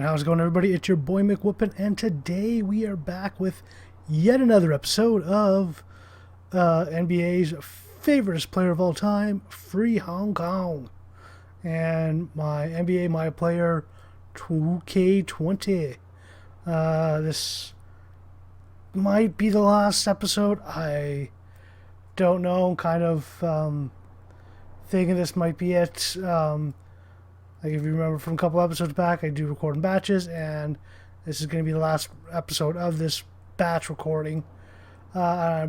How's it going, everybody? It's your boy McWhoopin, and today we are back with yet another episode of NBA's favorite player of all time, Free Hong Kong, and my NBA My Player 2K20. This might be the last episode. I don't know. I'm kind of thinking this might be it. Like if you remember from a couple episodes back, I do record in batches, and this is going to be the last episode of this batch recording. I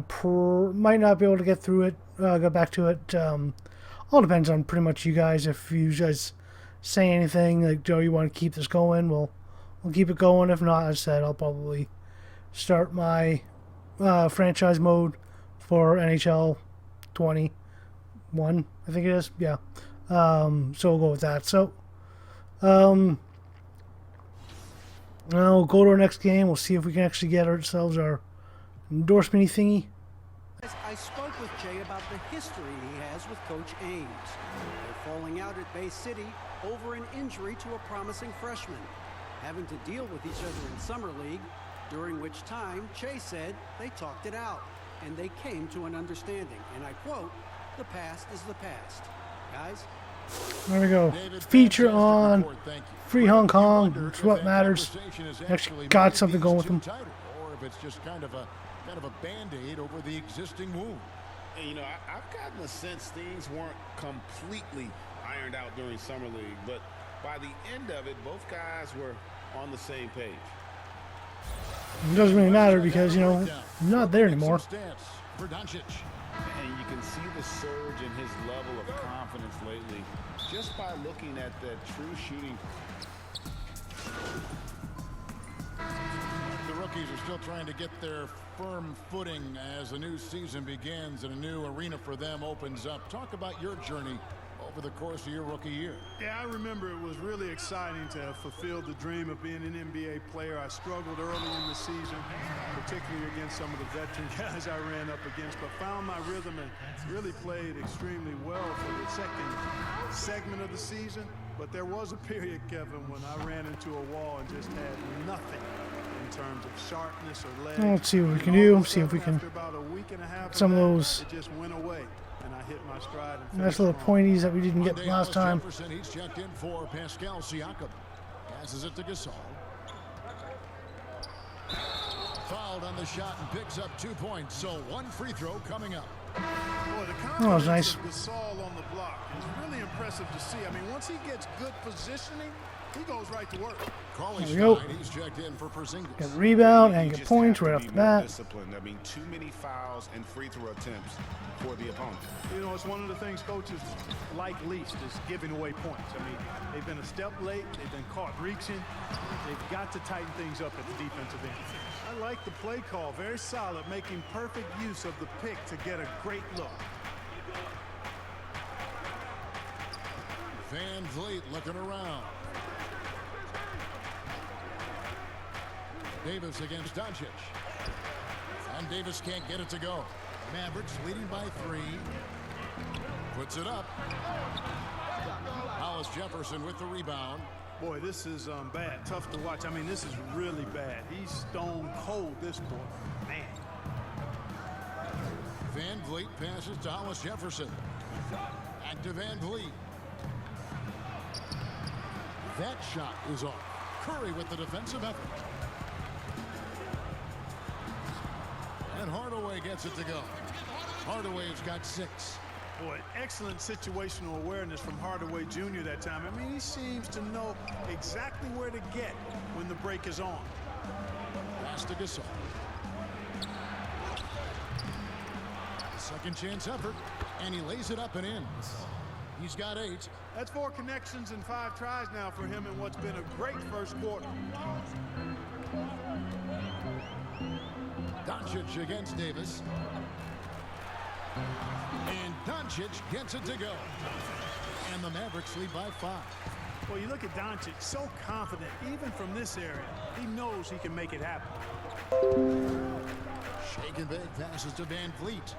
might not be able to get through it, get back to it. All depends on pretty much you guys. If you guys say anything like, Joe, you want to keep this going, we'll keep it going. If not, as I said, I'll probably start my franchise mode for NHL 21, I think it is. Yeah. So we'll go with that. So, now we'll go to our next game. We'll see if we can actually get ourselves our endorsement thingy. I spoke with Jay about the history he has with Coach Ames. They're falling out at Bay City over an injury to a promising freshman, having to deal with each other in Summer League, during which time Jay said they talked it out, and they came to an understanding. And I quote, "The past is the past." Guys, there we go. Feature on Free Hong Kong. It's what matters. Actually got something going with them. Or if it's just kind of a band-aid over the existing wound. And you know, I've gotten the sense things weren't completely ironed out during Summer League, but by the end of it, both guys were on the same page. It doesn't really matter because, you know, I'm not there anymore. And you can see the surge in his level of confidence lately just by looking at that true shooting. The rookies are still trying to get their firm footing as a new season begins and a new arena for them opens up. Talk about your journey over the course of your rookie year. Yeah, I remember it was really exciting to have fulfilled the dream of being an NBA player. I struggled early in the season, particularly against some of the veteran guys I ran up against, but found my rhythm and really played extremely well for the second segment of the season. But there was a period, Kevin, when I ran into a wall and just had nothing in terms of sharpness or legs. Let's see what we can do. See if we can some of those. It just went away. And I hit my stride and nice little pointies that we didn't get last time. He's checked in for Pascal Siakam. Passes it to Gasol. Fouled on the shot and picks up 2 points. So one free throw coming up. Boy, the that was nice. Gasol on the block is really impressive to see. I mean, once he gets good positioning, he goes right to work. There we go. He's checked in for Get rebound and get points right off the bat. Disciplined. I mean, too many fouls and free throw attempts for the opponent. You know, it's one of the things coaches like least is giving away points. I mean, they've been a step late. They've been caught reaching. They've got to tighten things up at the defensive end. I like the play call. Very solid, making perfect use of the pick to get a great look. Van Vliet looking around. Davis against Doncic. And Davis can't get it to go. Mavericks leading by 3. Puts it up. Hollis Jefferson with the rebound. Boy, this is bad. Tough to watch. I mean, this is really bad. He's stone cold this quarter. Man. Van Vliet passes to Hollis Jefferson. And to Van Vliet. That shot is off. Curry with the defensive effort. And Hardaway gets it to go. Hardaway's got 6. Boy, excellent situational awareness from Hardaway Jr. that time. I mean, he seems to know exactly where to get when the break is on. Pass to Gasol. Second chance effort, and he lays it up and in. He's got 8. That's 4 connections and 5 tries now for him in what's been a great first quarter. Doncic against Davis. And Doncic gets it to go. And the Mavericks lead by 5. Well, you look at Doncic, so confident, even from this area. He knows he can make it happen. Shake and bake passes to Van Vliet.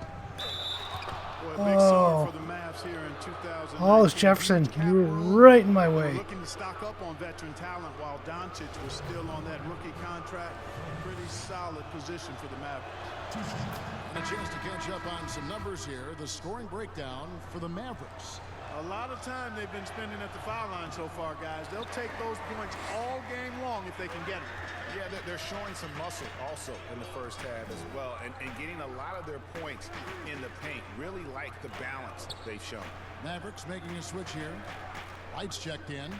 Boy, a big song for the Mavs here in 2019. Hollis Jefferson, you were right in my way. Looking to stock up on veteran talent while Doncic was still on that rookie contract. Pretty solid position for the Mavericks. And a chance to catch up on some numbers here. The scoring breakdown for the Mavericks. A lot of time they've been spending at the foul line so far, guys. They'll take those points all game long if they can get them. Yeah, they're showing some muscle also in the first half as well, and getting a lot of their points in the paint. Really like the balance they've shown. Mavericks making a switch here. Lights checked in.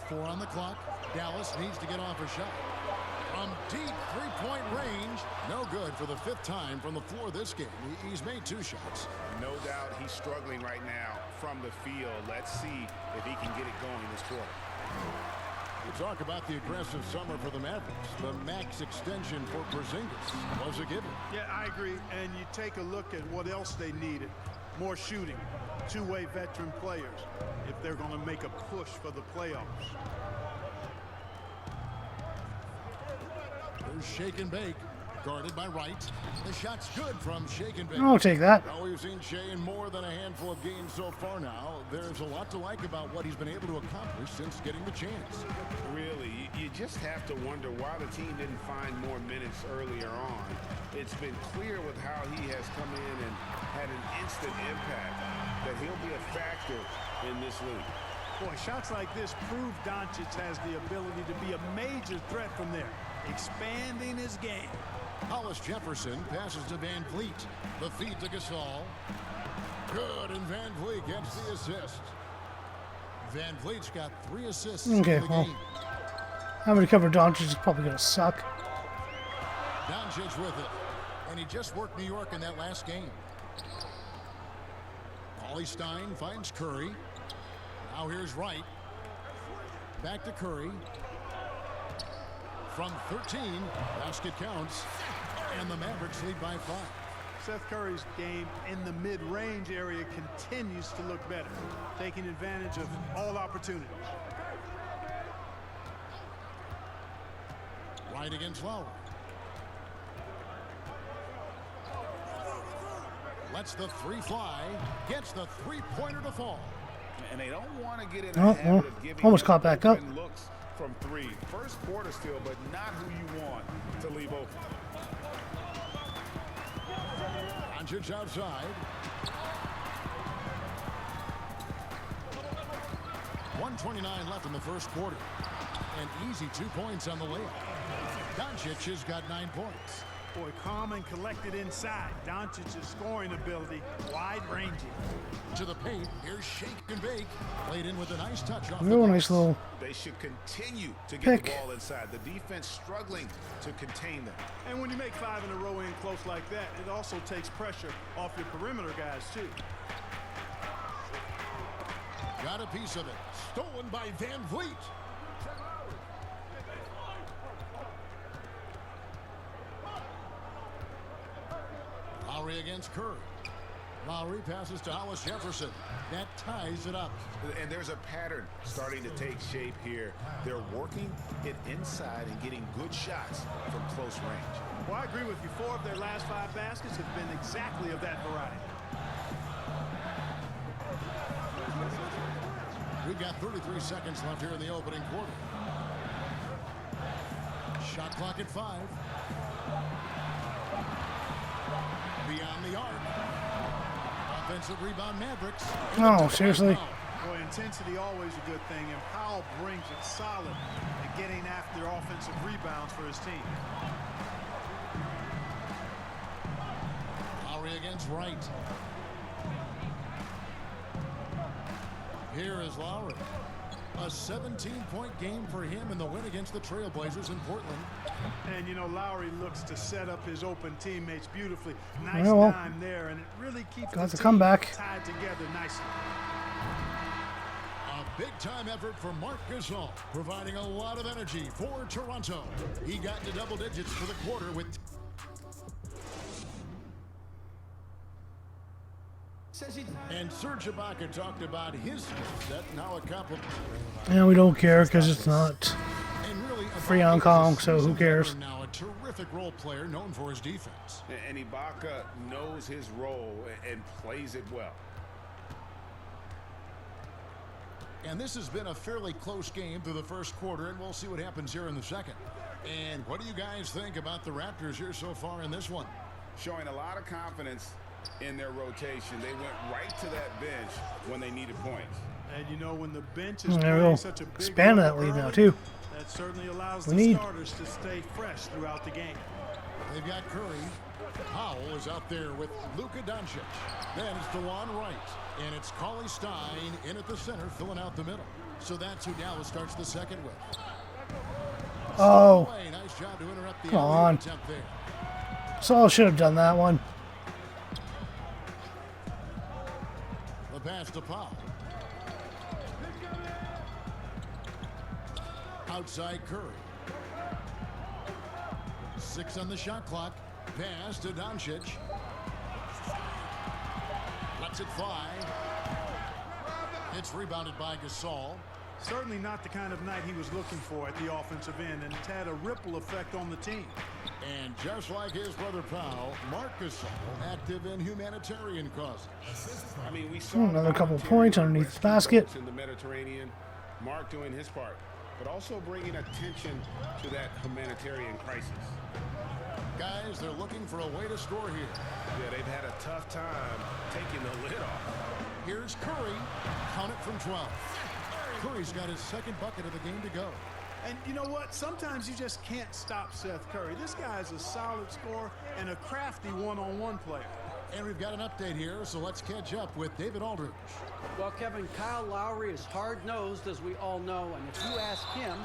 4 on the clock. Dallas needs to get off a shot. From deep three-point range. No good for the 5th time from the floor this game. He's made 2 shots. No doubt he's struggling right now from the field. Let's see if he can get it going this quarter. We talk about the aggressive summer for the Mavericks. The max extension for Porzingis was a given. Yeah, I agree. And you take a look at what else they needed. More shooting, two-way veteran players if they're going to make a push for the playoffs. There's Shake and Bake, guarded by Wright. The shot's good from Shake and Bake. I'll take that. Well, we've seen Shea in more than a handful of games so far now. There's a lot to like about what he's been able to accomplish since getting the chance. Really, you just have to wonder why the team didn't find more minutes earlier on. It's been clear with how he has come in and had an instant impact that he'll be a factor in this league. Boy, shots like this prove Doncic has the ability to be a major threat from there, expanding his game. Hollis Jefferson passes to Van Vliet. The feed to Gasol. Good, and Van Vliet gets the assist. Van Vliet's got 3 assists Okay, in the well, game. having to cover Doncic is probably going to suck. Doncic with it. And he just worked New York in that last game. Ollie Stein finds Curry. Now here's Wright. Back to Curry. From 13, basket counts, and the Mavericks lead by 5. Seth Curry's game in the mid-range area continues to look better, taking advantage of all opportunities. Right against Lowry. Lets the 3 fly, gets the 3-pointer to fall. And they don't want to get in the habit of giving almost caught back up. looks from 3. First quarter still, but not who you want to leave open. Doncic outside. 1:29 left in the first quarter. An easy 2 points on the layup. Doncic has got 9 points. Boy, calm and collected inside. Doncic's scoring ability, wide-ranging. To the paint, here's Shake and Bake. Played in with a nice touch off Real the nice little They should continue to get pick. the ball inside. The defense struggling to contain them. And when you make 5 in a row in close like that, it also takes pressure off your perimeter guys, too. Got a piece of it. Stolen by Van Vliet. Lowry against Curry. Lowry passes to Hollis Jefferson. That ties it up. And there's a pattern starting to take shape here. They're working it inside and getting good shots from close range. Well, I agree with you. 4 of their last 5 baskets have been exactly of that variety. We've got 33 seconds left here in the opening quarter. Shot clock at 5. Beyond the arc. Offensive rebound Mavericks. Oh, seriously? Boy, intensity always a good thing, and Powell brings it solid at getting after offensive rebounds for his team. Lowry against Wright. Here is Lowry. A 17-point game for him in the win against the Trailblazers in Portland. And, you know, Lowry looks to set up his open teammates beautifully. Nice Well, time there, and it really keeps got the the team comeback. tied together nicely. A big-time effort for Marc Gasol, providing a lot of energy for Toronto. He got into double digits for the quarter with... And Serge Ibaka talked about his skill set, now a compliment. Yeah, we don't care because it's not And really, free on Kong, so who cares? now a terrific terrific role player known for his defense. And Ibaka knows his role and plays it well. And this has been a fairly close game through the first quarter, and we'll see what happens here in the second. And what do you guys think about the Raptors here so far in this one? Showing a lot of confidence in their rotation. They went right to that bench when they needed points. And you know, when the bench is There we playing go. such a big Expand role that lead now, early, too. that certainly allows We the need. starters to stay fresh throughout the game. They've got Curry. Powell is out there with Luka Doncic. Then it's DeLon Wright. And it's Cauley Stein in at the center, filling out the middle. So that's who Dallas starts the second with. Oh, Nice job to interrupt the come on. attempt there. Saul should have done that one. The pass to Powell. Outside Curry. 6 on the shot clock. Pass to Doncic. Lets it fly. It's rebounded by Gasol. Certainly not the kind of night he was looking for at the offensive end, and it's had a ripple effect on the team. And just like his brother Powell, Marc Gasol active in humanitarian causes. I mean, we saw Another couple volunteer points underneath the rescue basket. boats in the Mediterranean. Mark doing his part, but also bringing attention to that humanitarian crisis. Guys, they're looking for a way to score here. Yeah, they've had a tough time taking the lid off. Here's Curry. Count it from 12. Curry's got his second bucket of the game to go. And you know what? Sometimes you just can't stop Seth Curry. This guy is a solid scorer and a crafty one-on-one player. And we've got an update here, so let's catch up with David Aldridge. Well, Kevin, Kyle Lowry is hard-nosed, as we all know, and if you ask him,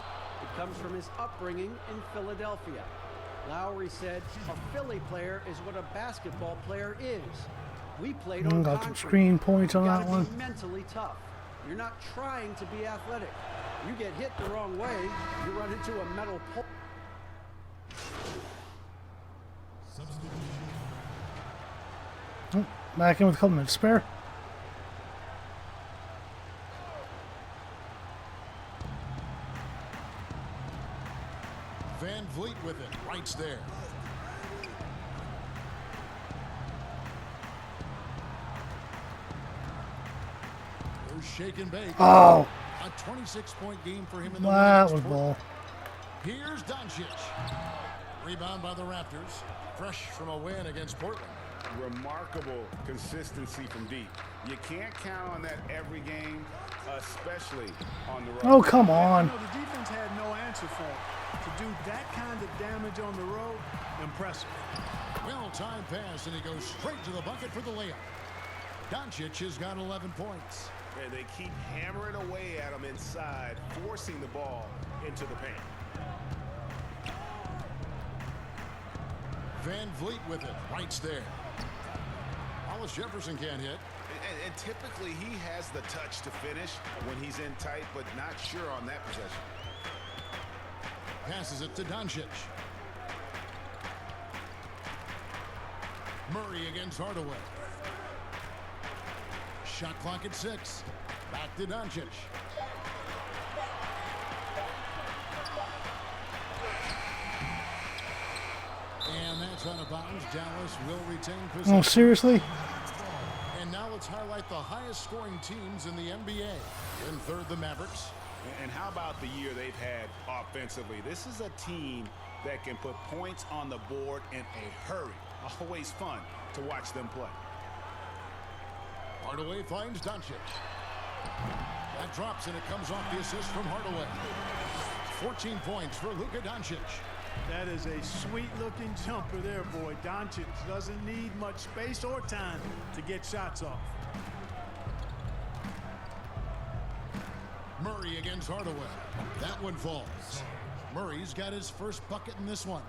it comes from his upbringing in Philadelphia. Lowry said, a Philly player is what a basketball player is. We played on Got some concrete. screen points on You that gotta one. be mentally tough. You're not trying to be athletic. You get hit the wrong way, you run into a metal pole. Back in with a couple minutes spare. Van Vliet with it. Wright's there. There's shake and bake. Oh, A 26-point game for him in the that win was against ball. Portland. Here's Doncic. Rebound by the Raptors. Fresh from a win against Portland. Remarkable consistency from deep. You can't count on that every game, especially on the road. Oh, come You on. know, the defense had no answer for him. To do that kind of damage on the road, impressive. Well-timed pass, and he goes straight to the bucket for the layup. Doncic has got 11 points. And they keep hammering away at him inside, forcing the ball into the paint. Van Vliet with it. Wright's there. Hollis Jefferson can't hit. And typically he has the touch to finish when he's in tight, but not sure on that possession. Passes it to Doncic. Murray against Hardaway. Shot clock at 6. Back to Doncic. And that's out of bounds. Dallas will retain possession. Oh, seriously? And now let's highlight the highest scoring teams in the NBA. In third, the Mavericks. And how about the year they've had offensively? This is a team that can put points on the board in a hurry. Always fun to watch them play. Hardaway finds Doncic. That drops, and it comes off the assist from Hardaway. 14 points for Luka Doncic. That is a sweet-looking jumper there, boy. Doncic doesn't need much space or time to get shots off. Murray against Hardaway. That one falls. Murray's got his first bucket in this one.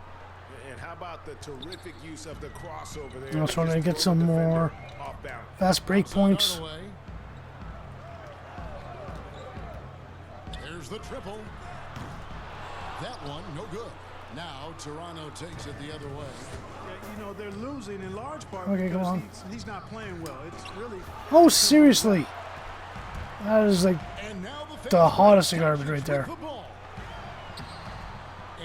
And how about the terrific use of the crossover there? I was trying to Just get throw some the defender more off balance. fast break points. Hardaway. There's the triple. That one, no good. Now Toronto takes it the other way. Yeah, you know, they're losing in large part Okay, go because on. he's not playing well. It's really... Oh, seriously? That is like And now the hottest garbage right there. the ball.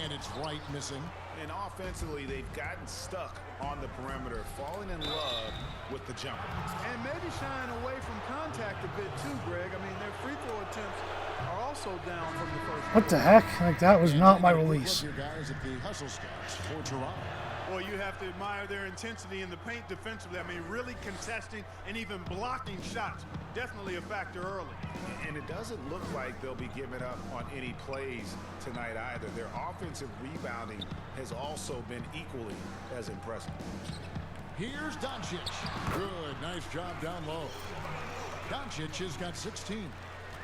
And it's Wright missing. And offensively, they've gotten stuck on the perimeter, falling in love with the jumper. And maybe shying away from contact a bit too, Greg. I mean, their free throw attempts are also down from the first. What the heck? Like, that was not my release. Your guys at the hustle stats for Toronto. Well, you have to admire their intensity in the paint defensively. I mean, really contesting and even blocking shots. Definitely a factor early. And it doesn't look like they'll be giving up on any plays tonight either. Their offensive rebounding has also been equally as impressive. Here's Doncic. Good, nice job down low. Doncic has got 16.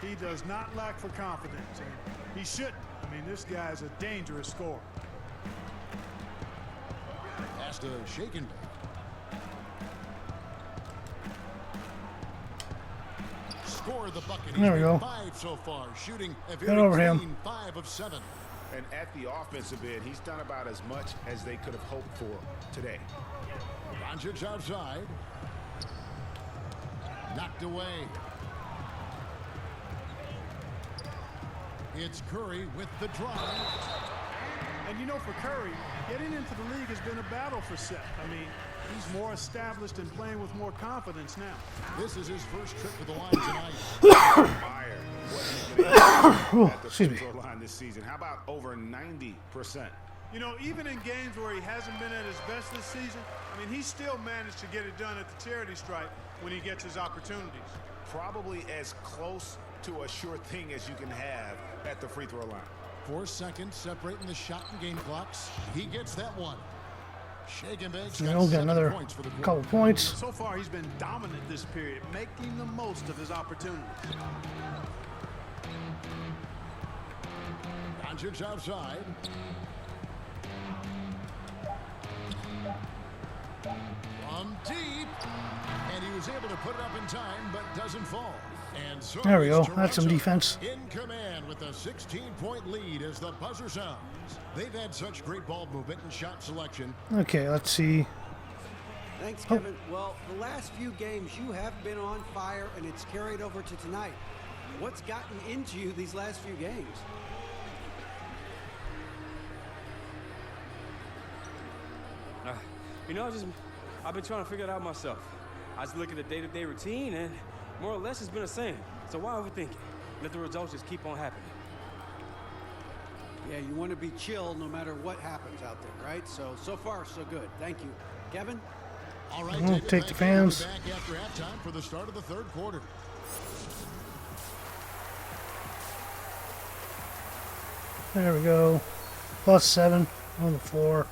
He does not lack for confidence, and he shouldn't. I mean, this guy's a dangerous scorer. Pass to shake and bake. Score the bucket. There we go. 5 so far, shooting a Get over very him. clean 5 of 7. And at the offensive end, he's done about as much as they could have hoped for today. Doncic outside. Knocked away. It's Curry with the drive. And you know, for Curry, getting into the league has been a battle for Seth. I mean, he's more established and playing with more confidence now. This is his first trip to the line tonight. Admire what he's been able to do at the excuse me. free throw line this season. How about over 90%? You know, even in games where he hasn't been at his best this season, I mean, he still managed to get it done at the charity stripe when he gets his opportunities. Probably as close to a sure thing as you can have at the free throw line. 4 seconds separating the shot and game clocks. He gets that one. Shake and bake's So got we'll get 7 another points for the quarter. couple points. So far, he's been dominant this period, making the most of his opportunities. Doncic outside. From deep. And he was able to put it up in time, but doesn't fall. And so There we is go. That's some Toronto defense. in command with a 16-point lead as the buzzer sounds. They've had such great ball movement and shot selection. Okay, let's see. Thanks, Kevin. Well, the last few games you have been on fire, and it's carried over to tonight. What's gotten into you these last few games? You know, I've been trying to figure it out myself. I just look at the day-to-day routine, and more or less it's been the same. So why overthink it? Let the results just keep on happening. Yeah, you want to be chill no matter what happens out there, right? So far, so good. Thank you. Kevin? All right, We'll David, take the thank you. We'll be fans. back after halftime for the start of the third quarter. There we go. +7 on the floor.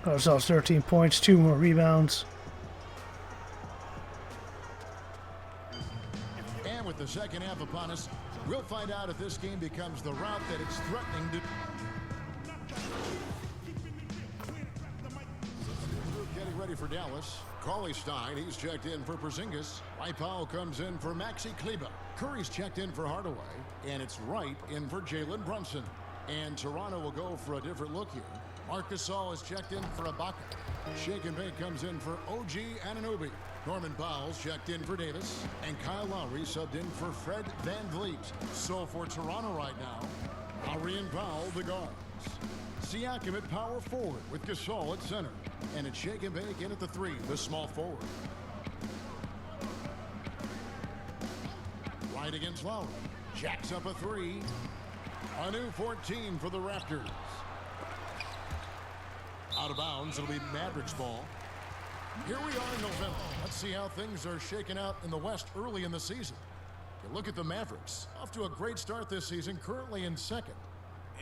Got ourselves 13 points, 2 more rebounds. And with the second half upon us, we'll find out if this game becomes the route that it's threatening to. Getting ready for Dallas. Cauley Stein, he's checked in for Porzingis. Powell comes in for Maxi Kleber. Curry's checked in for Hardaway. And it's Wright in for Jalen Brunson. And Toronto will go for a different look here. Marc Gasol is checked in for Ibaka. Shake and Bake comes in for OG Anunoby. Norman Powell's checked in for Davis. And Kyle Lowry subbed in for Fred VanVleet. So for Toronto right now, Lowry and Powell, the guards. Siakam at power forward with Gasol at center. And it's Shake and Bake in at the 3, the small forward. Right against Lowry. Jacks up a 3. A new 14 for the Raptors. Out of bounds, it'll be Mavericks ball. Here we are in November. Let's see how things are shaking out in the West early in the season. You look at the Mavericks, off to a great start this season, currently in second.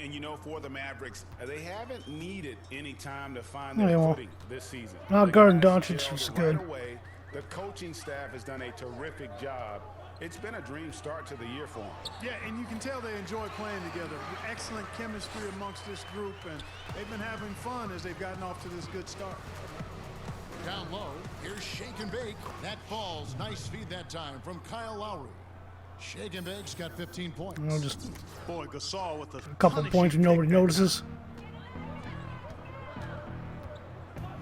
And you know, for the Mavericks, they haven't needed any time to find No, they their won't. footing this season. Not They guarding got Doncic skilled is right good. away. The coaching staff has done a terrific job. It's been a dream start to the year for them. Yeah, and you can tell they enjoy playing together. Excellent chemistry amongst this group, and they've been having fun as they've gotten off to this good start. Down low, here's Shake and Bake. That falls. Nice feed that time from Kyle Lowry. Shake and Bake's got 15 points. You know, just Boy, Gasol with a couple points and nobody notices.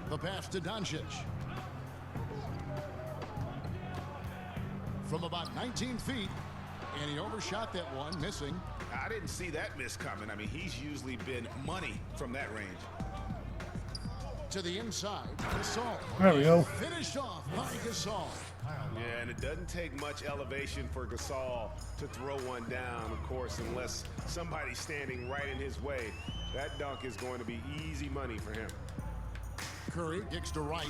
The pass to Doncic. From about 19 feet, And he overshot that one, missing. I didn't see that miss coming. I mean, he's usually been money from that range. To the inside, Gasol. There we go. Finished off by Gasol. Yeah, and it doesn't take much elevation for Gasol to throw one down, of course, unless somebody's standing right in his way. That dunk is going to be easy money for him. Curry kicks to right.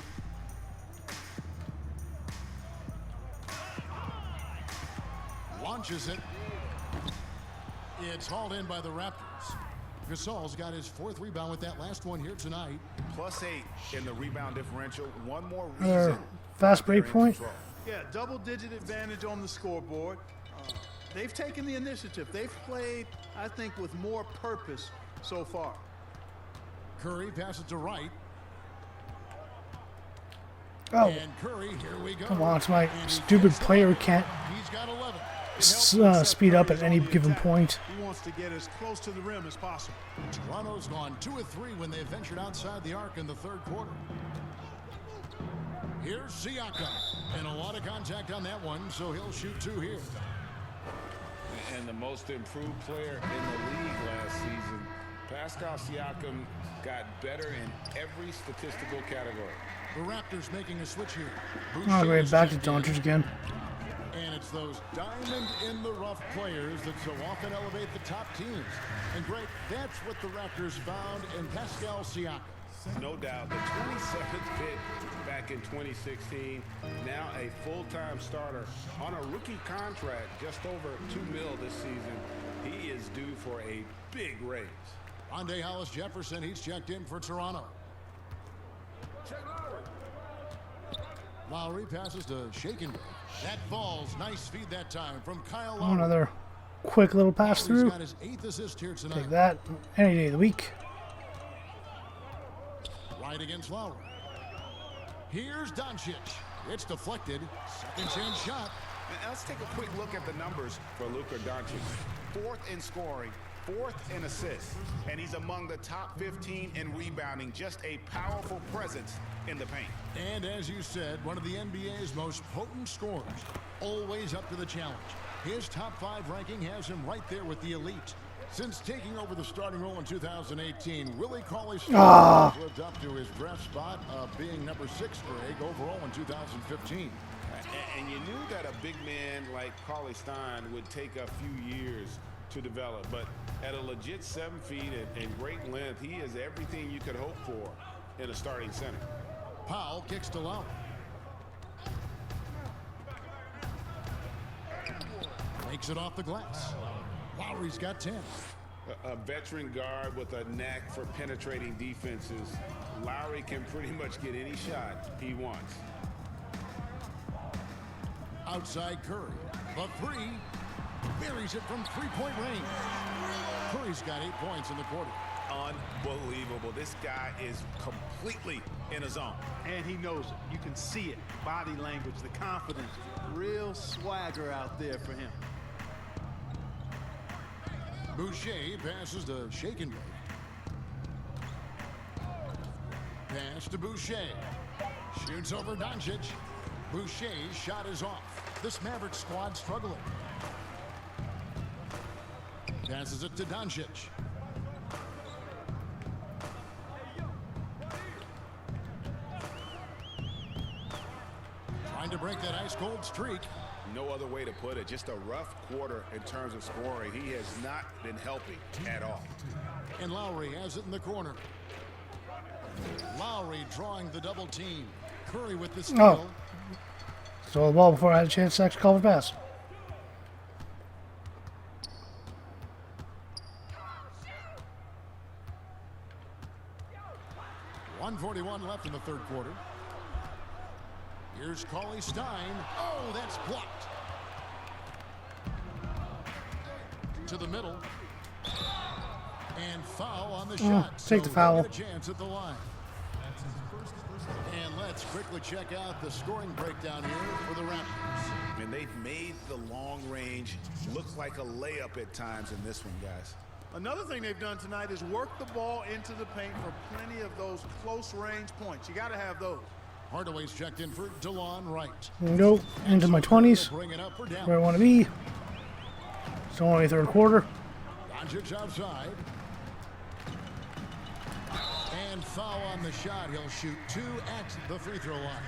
Launches it. It's hauled in by the Raptors. Gasol's got his 4th rebound with that last one here tonight. +8 in the rebound differential. One more Another reason. fast break point. Yeah, double-digit advantage on the scoreboard. They've taken the initiative. They've played, I think, with more purpose so far. Curry passes to right. Oh, And Curry, here we go. come on. It's my And he stupid gets player it. can't He's got 11. speed up at any given point. He wants to get as close to the rim as possible. Toronto's gone 2 of 3 when they ventured outside the arc in the 3rd quarter. Here's Siakam. And a lot of contact on that one, so he'll shoot 2 here. And the most improved player in the league last season. Pascal Siakam got better in every statistical category. The Raptors making a switch here. Oh, great. is Back to checked in. Doncic again. And it's those diamond-in-the-rough players that so often elevate the top teams. And great, that's what the Raptors found in Pascal Siakam. No doubt. The 27th pick back in 2016. Now a full-time starter on a rookie contract, just over $2 million this season. He is due for a big raise. Andre Hollis-Jefferson, he's checked in for Toronto. Lowry passes to Shaken. That falls. Nice feed that time from Kyle Lowry. Another quick little pass He's through. got his 8th assist here tonight. Take that any day of the week. Right against Lowry. Here's Doncic. It's deflected. Second chance shot. And let's take a quick look at the numbers for Luka Doncic. 4th in scoring, 4th in assists, and he's among the top 15 in rebounding. Just a powerful presence in the paint. And as you said, one of the NBA's most potent scorers. Always up to the challenge. His top 5 ranking has him right there with the elite. Since taking over the starting role in 2018, Willie Cauley-Stein has lived up to his draft spot of being number 6 Greg overall in 2015. And you knew that a big man like Cauley-Stein would take a few years to develop, but at a legit 7 feet and great length, he is everything you could hope for in a starting center. Powell kicks to Lowry. Makes it off the glass. Lowry's got 10. A veteran guard with a knack for penetrating defenses. Lowry can pretty much get any shot he wants. Outside Curry. The 3. Buries it from 3-point range. Curry's got 8 points in the quarter. Unbelievable. This guy is completely in a zone. And he knows it. You can see it. Body language, the confidence. Real swagger out there for him. Boucher passes to Shaken. Pass to Boucher. Shoots over Doncic. Boucher's shot is off. This Maverick squad struggling. Passes it to Doncic. Trying to break that ice-cold streak. No other way to put it. Just a rough quarter in terms of scoring. He has not been helping at all. And Lowry has it in the corner. Lowry drawing the double team. Curry with the steal. Oh. Stole the ball before I had a chance to actually call the pass. .141 left in the 3rd quarter. Here's Cauley-Stein. Oh, that's blocked. To the middle. And foul on the shot. Take the So foul. they'll get a chance at the line. And let's quickly check out the scoring breakdown here for the Raptors. And they've made the long range look like a layup at times in this one, guys. Another thing they've done tonight is work the ball into the paint for plenty of those close-range points. You got to have those. Hardaway's checked in for DeLon Wright. Nope. Into my 20s. Bring it up for Where I Dallas. want to be. It's only third quarter. Doncic outside. And foul on the shot. He'll shoot 2 at the free throw line.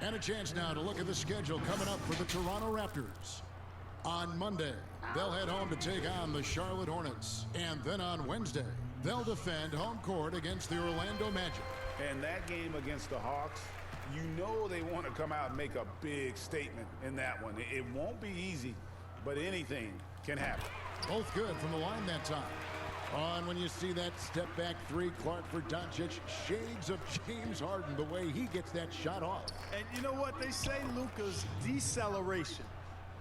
And a chance now to look at the schedule coming up for the Toronto Raptors. On Monday, they'll head home to take on the Charlotte Hornets. And then on Wednesday, they'll defend home court against the Orlando Magic. And that game against the Hawks, you know they want to come out and make a big statement in that one. It won't be easy, but anything can happen. Both good from the line that time. On when you see that step back three, Clark for Doncic. Shades of James Harden, the way he gets that shot off. And you know what they say, Luka's deceleration,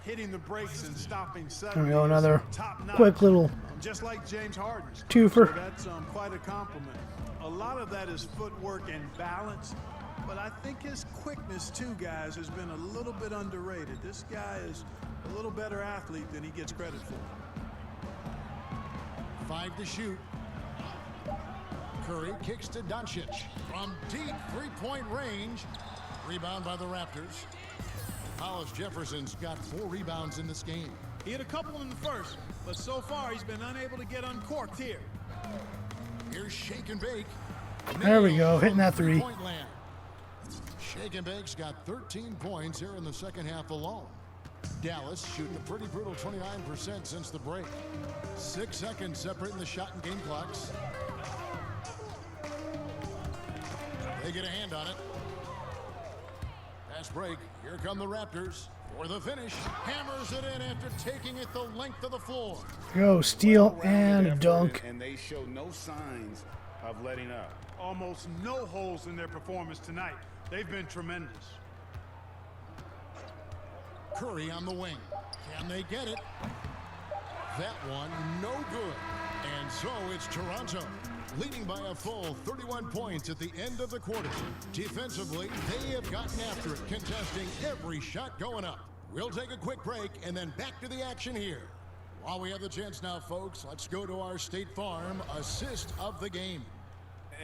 hitting the brakes and stopping suddenly. There we go, another top-notch. quick little Just like James Harden's. twofer. So that's quite a compliment. A lot of that is footwork and balance, but I think his quickness too, guys, has been a little bit underrated. This guy is a little better athlete than he gets credit for. 5 to shoot. Curry kicks to Doncic from deep three-point range. Rebound by the Raptors. Hollis Jefferson's got 4 rebounds in this game. He had a couple in the first, but so far he's been unable to get uncorked here. Here's Shake and Bake. There we go, hitting that three. Point land. Shake and Bake's got 13 points here in the second half alone. Dallas shooting a pretty brutal 29% since the break. 6 seconds separating the shot and game clocks. They get a hand on it. Fast break. Here come the Raptors for the finish. Hammers it in after taking it the length of the floor. Go, steal and a dunk. And they show no signs of letting up. Almost no holes in their performance tonight. They've been tremendous. Curry on the wing. Can they get it? That one, no good. And so it's Toronto, leading by a full 31 points at the end of the quarter. Defensively, they have gotten after it, contesting every shot going up. We'll take a quick break and then back to the action here. While we have the chance now, folks, let's go to our State Farm assist of the game.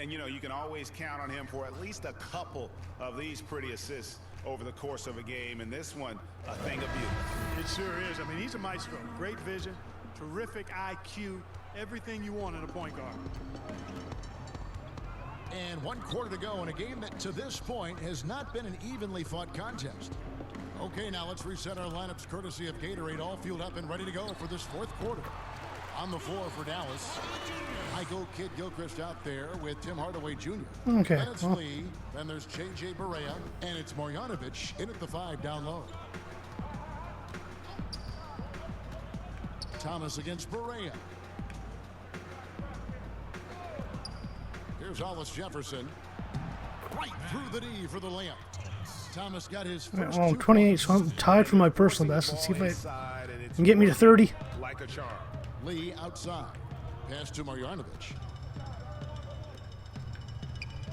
And, you know, you can always count on him for at least a couple of these pretty assists over the course of a game. And this one, a thing of beauty. It sure is. I mean, he's a maestro. Great vision, terrific IQ, everything you want in a point guard. And 1 quarter to go in a game that to this point has not been an evenly fought contest. Okay, now let's reset our lineups courtesy of Gatorade, all fueled up and ready to go for this 4th quarter. On the floor for Dallas, Michael Kidd-Gilchrist out there with Tim Hardaway Jr. Okay. Then it's Lee, then there's J.J. Barea, and it's Marjanovic in at the 5 down low. Thomas against Barea. Here's Hollis Jefferson. Right through the D for the layup. Thomas got his first Well, 2 28, so I'm tied for my personal best. Let's see if I can get me to 30. Like a charm. Lee outside. Pass to Marjanovic.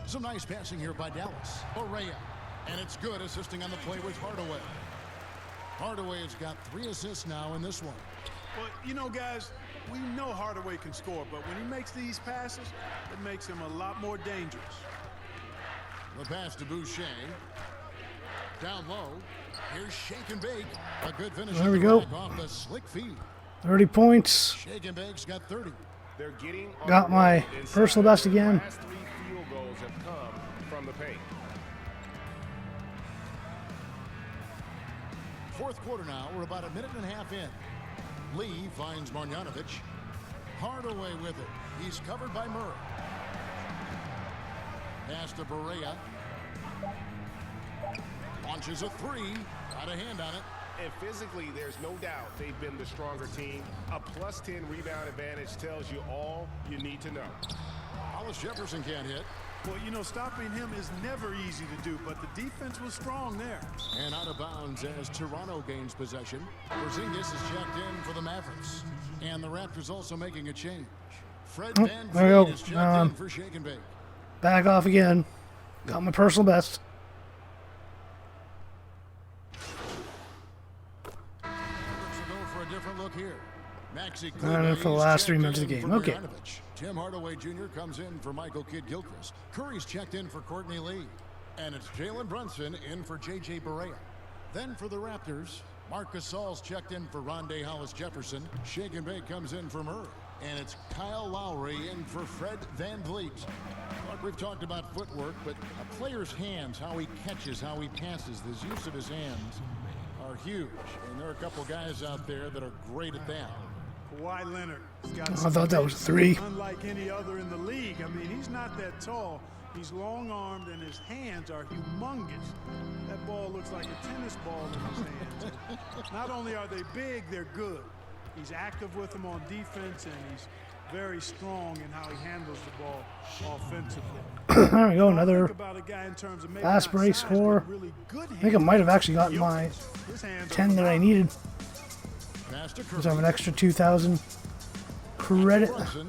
Some nice passing here by Dallas. Barea. And it's good, assisting on the play with Hardaway. Hardaway has got 3 assists now in this one. Well, you know, guys, we know Hardaway can score, but when he makes these passes, it makes him a lot more dangerous. The pass to Boucher. Down low. Here's Shake and Bake. A good finish. There we go. Off the slick feed. 30 points. Shake and Bake's got 30. They're getting Got my personal best again. The last 3 field goals have come from the paint. 4th quarter now. We're about a minute and a half in. Lee finds Marjanovic. Hardaway with it. He's covered by Murray. Pass to Barea. Launches a 3. Got a hand on it. And physically, there's no doubt they've been the stronger team. A +10 rebound advantage tells you all you need to know. Hollis Jefferson can't hit. Well, you know, stopping him is never easy to do, but the defense was strong there. And out of bounds as Toronto gains possession. Porzingis is checked in for the Mavericks. And the Raptors also making a change. Fred Van there we go. Vliet is checked in for Shake and Bake. Back off again. Got my personal best. For a different look here. Maxi And then for the last 3 minutes of the game. Okay. Tim Hardaway Jr. comes in for Michael Kidd-Gilchrist. Curry's checked in for Courtney Lee. And it's Jalen Brunson in for J.J. Barea. Then for the Raptors, Marc Gasol's checked in for Rondé Hollis-Jefferson. Shake and Bake comes in for Murray. And it's Kyle Lowry in for Fred VanVleet. Look, we've talked about footwork, but a player's hands, how he catches, how he passes, his use of his hands are huge. And there are a couple guys out there that are great at that. Kawhi Leonard. Got I thought that was 3. Unlike any other in the league. I mean, he's not that tall. He's long-armed, and his hands are humongous. That ball looks like a tennis ball in his hands. Not only are they big, they're good. He's active with them on defense, and he's very strong in how he handles the ball offensively. There we go, another About a guy in terms of maybe fast not break size, score. but really good I think I might have actually gotten my His hands are 10 that I needed. Pass to So I have an extra 2,000 credit. Brunson.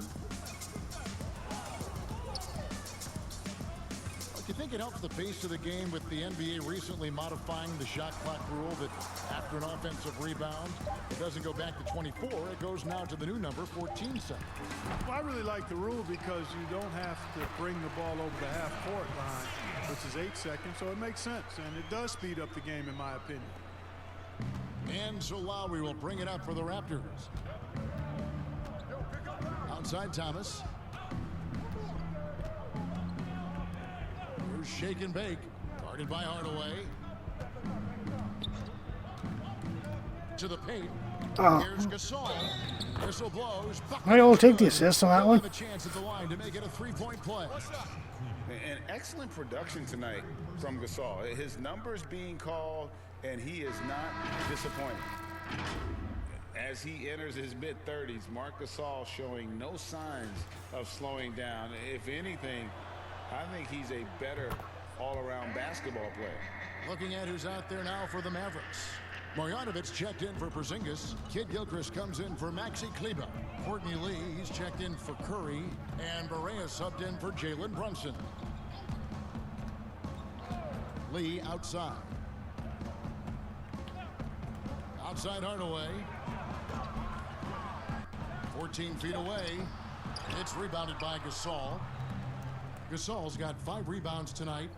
Do you think it helps the pace of the game with the NBA recently modifying the shot clock rule that after an offensive rebound, it doesn't go back to 24, it goes now to the new number, 14 seconds. Well, I really like the rule because you don't have to bring the ball over the half-court line, which is 8 seconds, so it makes sense, and it does speed up the game, in my opinion. And so Lowry will bring it up for the Raptors. Outside Thomas. Here's Shake and Bake, guarded by Hardaway. To the paint. Here's Gasol. Whistle blows. I will take the assist on that one. Have a chance at the line to make it a three-point play. An excellent production tonight from Gasol. His numbers being called, and he is not disappointing. As he enters his mid-30s, Marc Gasol showing no signs of slowing down. If anything, I think he's a better all-around basketball player. Looking at who's out there now for the Mavericks. Marjanovic checked in for Porzingis. Kid Gilchrist comes in for Maxi Kleber. Courtney Lee, he's checked in for Curry. And Barea subbed in for Jalen Brunson. Lee outside. Outside Hardaway. 14 feet away. It's rebounded by Gasol. Gasol's got 5 rebounds tonight.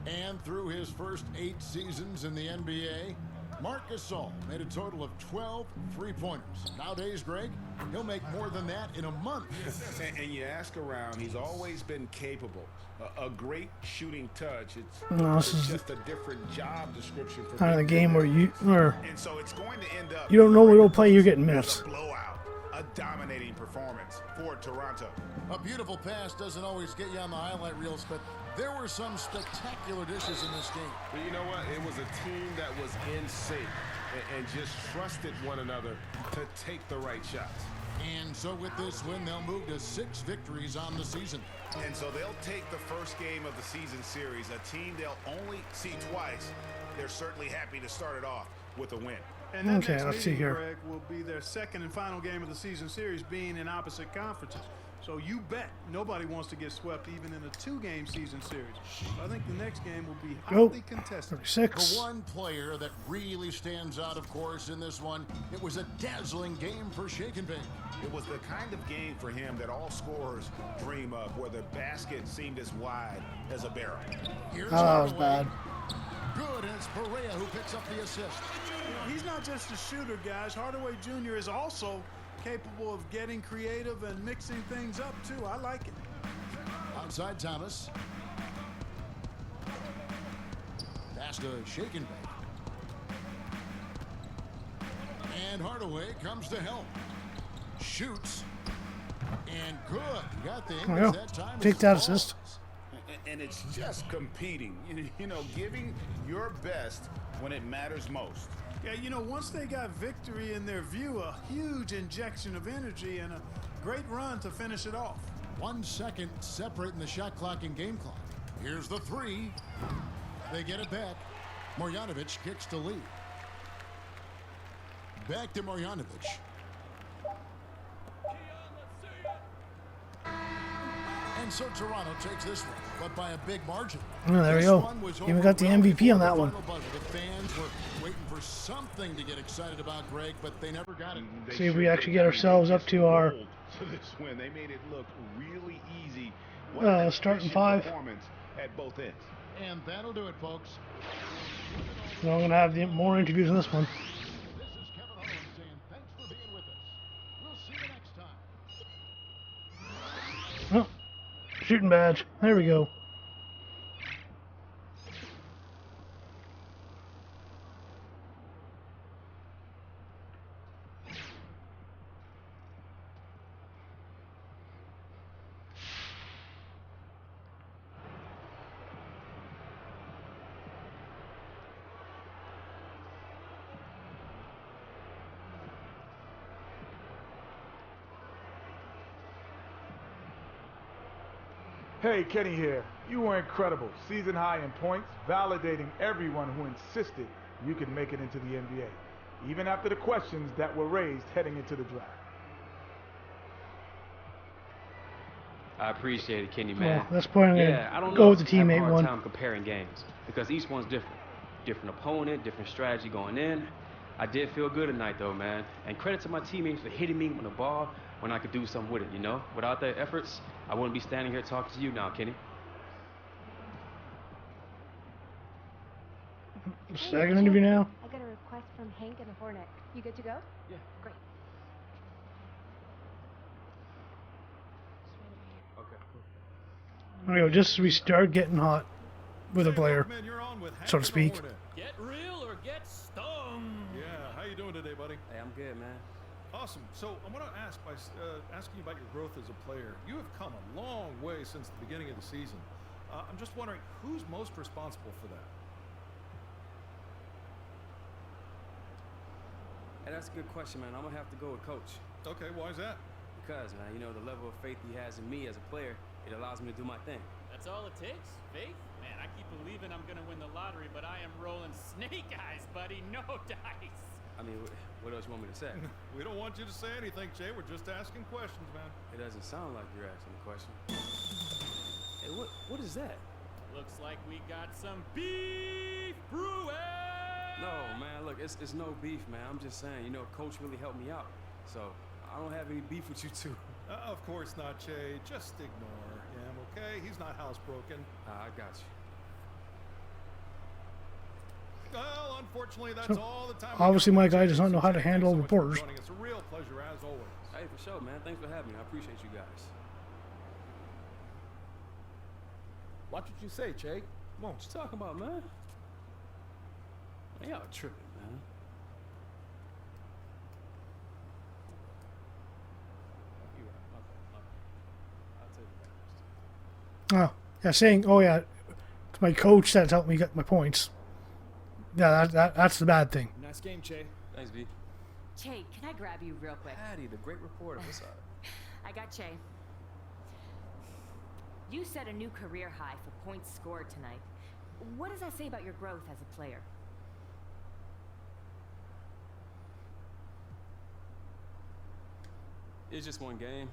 And through his first 8 seasons in the NBA, Marc Gasol made a total of 12 three-pointers. Nowadays, Greg, he'll make more than that in a month. And you ask around, he's always been capable. A great shooting touch. No, It's this is just a different job description for kind of the big game players. And so it's going to end up you don't know where you'll play, you're getting as minutes. a blowout, a dominating performance for Toronto. A beautiful pass doesn't always get you on the highlight reels, but there were some spectacular dishes in this game. But you know what? It was a team that was in sync and just trusted one another to take the right shots. And so with this win, they'll move to 6 victories on the season. And so they'll take the first game of the season series, a team they'll only see twice. They're certainly happy to start it off with a win. And that Okay, next let's see meeting, here. Greg, will be their second and final game of the season series, being in opposite conferences. So you bet nobody wants to get swept even in a 2-game season series. I think the next game will be Go. highly contested. 36. The one player that really stands out, of course, in this one, it was a dazzling game for Shake and Bake. It was the kind of game for him that all scorers dream of, where the basket seemed as wide as a barrel. Here's Oh, that was Hardaway. bad. Good, and it's Barea who picks up the assist. You know, he's not just a shooter, guys. Hardaway Jr. is also capable of getting creative and mixing things up, too. I like it. Outside Thomas. Pass to Shake and Bake. And Hardaway comes to help. Shoots. And good. Got the There we English go. that time. Take as that well. assist. And it's just competing, you know, giving your best when it matters most. Yeah, you know, once they got victory in their view, a huge injection of energy and a great run to finish it off. 1 second separating the shot clock and game clock. Here's the 3. They get it back. Marjanovic kicks to Lee. Back to Marjanovic. And so Toronto takes this one, but by a big margin. Oh, there we This go. one was Even got the overwhelming MVP on for that the one. final buzzer. The fans were waiting for something to get excited about, Greg, but they never got it. See if we actually get ourselves up to our To this win, they made it look really easy. starting 5. Performance at both ends. And that'll do it, folks. So I'm gonna have more interviews in this one. This is Kevin Owens saying thanks for being with us. We'll see you next time. Oh, shooting badge. There we go. Hey, Kenny here. You were incredible. Season high in points, validating everyone who insisted you could make it into the NBA, even after the questions that were raised heading into the draft. I appreciate it, Kenny, man. Well, that's point I'm Yeah, I gonna don't go know. with the I have a teammate hard one. time comparing games because each one's different. Different opponent, different strategy going in. I did feel good tonight, though, man. And credit to my teammates for hitting me on the ball when I could do something with it, you know? Without their efforts, I wouldn't be standing here talking to you now, Kenny. Second interview now. I got a request from Hank and the Hornet. You good to go? Yeah. Great. Okay, cool. There we go. Just as we start getting hot with a player, Man, you're on with Hank so to and the speak. Hornet. Get real or get stung. Yeah, how you doing today, buddy? Hey, I'm good, man. Awesome. So I want to ask by asking you about your growth as a player. You have come a long way since the beginning of the season. I'm just wondering who's most responsible for that. Hey, that's a good question, man. I'm gonna have to go with Coach. Okay, why is that? Because, man, you know, the level of faith he has in me as a player, it allows me to do my thing. That's all it takes? Faith? Man, I keep believing I'm gonna win the lottery, but I am rolling snake eyes, buddy. No dice. I mean, what else you want me to say? We don't want you to say anything, Jay. We're just asking questions, man. It doesn't sound like you're asking a question. Hey, what is that? Looks like we got some beef brewing. No, man, look, it's no beef, man. I'm just saying, you know, Coach really helped me out. So, I don't have any beef with you two. Of course not, Jay. Just ignore him, okay? He's not housebroken. I got you. Well, unfortunately, that's So, all the time. obviously my guy does not know how to handle Thanks so much for reporters. joining. It's a real pleasure as always. Hey, for sure, man. Thanks for having me. I appreciate you guys. Watch what you say, Jay. Come on, what you talking about, man? Man, y'all tripping, man. You're right. My bad. I'll tell you that. Oh, yeah, saying, oh yeah, it's my coach that's helped me get my points. Yeah, that's the bad thing. Nice game, Che. Thanks, V. Che, can I grab you real quick? Patty, the great reporter. What's up? I got Che. You set a new career high for points scored tonight. What does that say about your growth as a player? It's just one game,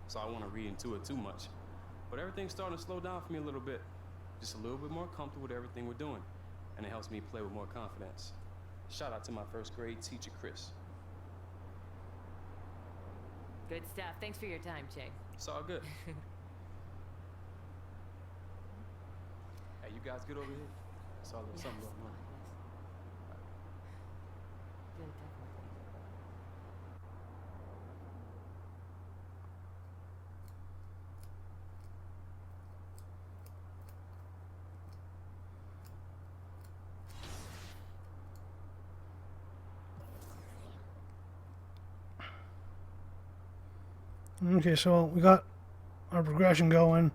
so I don't want to read into it too much. But everything's starting to slow down for me a little bit. Just a little bit more comfortable with everything we're doing. And it helps me play with more confidence. Shout out to my first grade teacher, Chris. Good stuff. Thanks for your time, Che. It's all good. Hey, you guys good over here? It's all Yes. something going on. Good, definitely. Okay, so we got our progression going.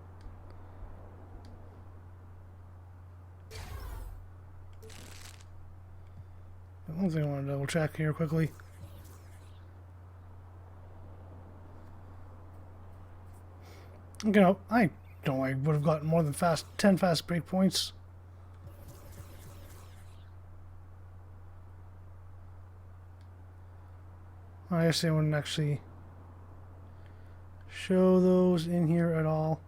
One thing I want to double check here quickly. You know, I don't know, I would have gotten more than 10 fast break points. I guess they wouldn't actually show those in here at all.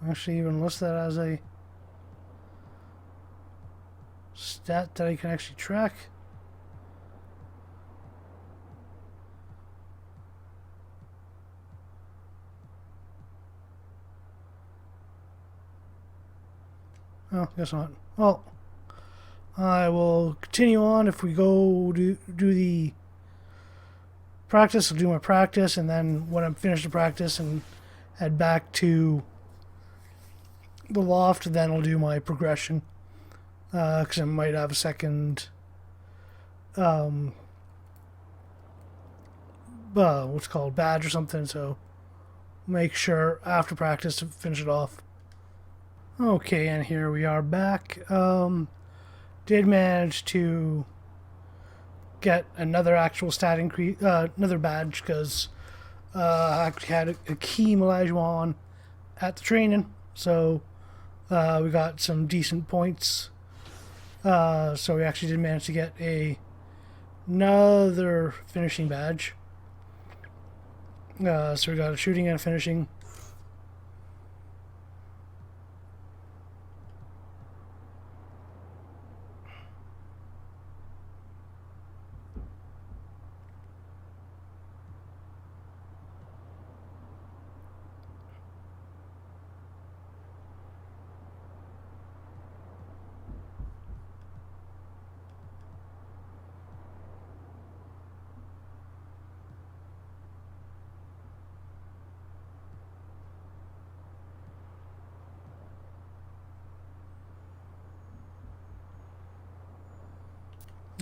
Actually even list that as a stat that I can actually track. Oh, guess not. Well, I will continue on. If we go do the practice, I'll do my practice, and then when I'm finished the practice and head back to the loft, then I'll do my progression. Because I might have a second, what's it called, badge or something, so make sure after practice to finish it off. Okay, and here we are back. Did manage to get another actual stat increase, another badge, because I actually had a key Olajuwon at the training, so we got some decent points. So we actually did manage to get another finishing badge. So we got a shooting and a finishing.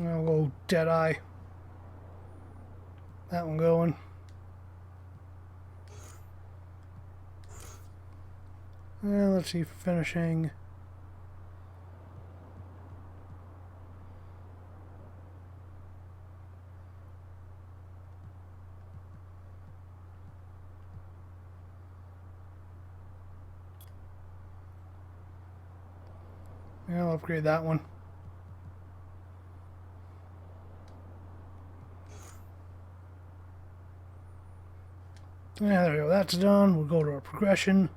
I'll go Deadeye. That one going. And let's see, finishing. Yeah, I'll upgrade that one. Yeah, there we go. That's done. We'll go to our progression.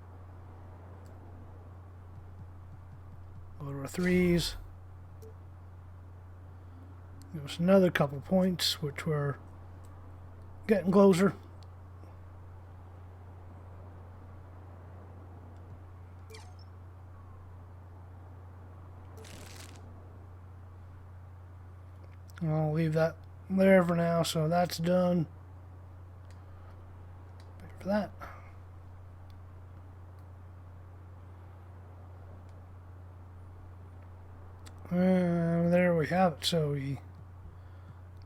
Go to our threes. Give us another couple points, which we're getting closer. I'll leave that there for now, so that's done. For that. And there we have it. So we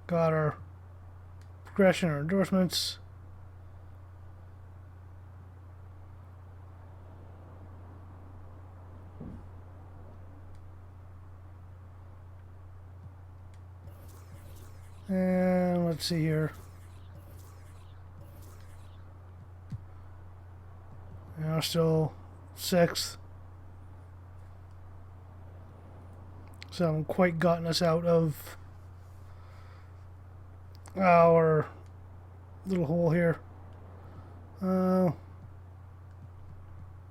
got our progression, our endorsements. And let's see here. Now still 6th. So I haven't quite gotten us out of our little hole here.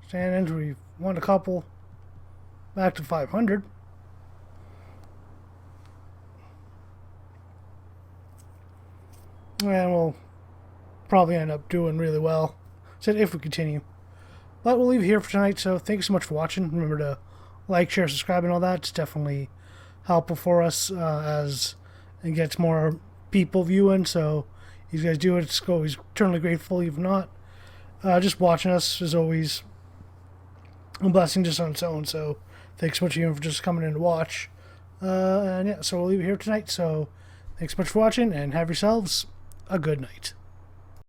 Standings, we've won a couple. Back to 500. And we'll probably end up doing really well. Said if we continue. But we'll leave it here for tonight, so thanks so much for watching. Remember to like, share, subscribe, and all that. It's definitely helpful for us as it gets more people viewing, so you guys do it. It's always eternally grateful. If not, just watching us is always a blessing just on its own, so thanks so much again for just coming in to watch. And yeah, so we'll leave it here tonight, so thanks so much for watching, and have yourselves a good night.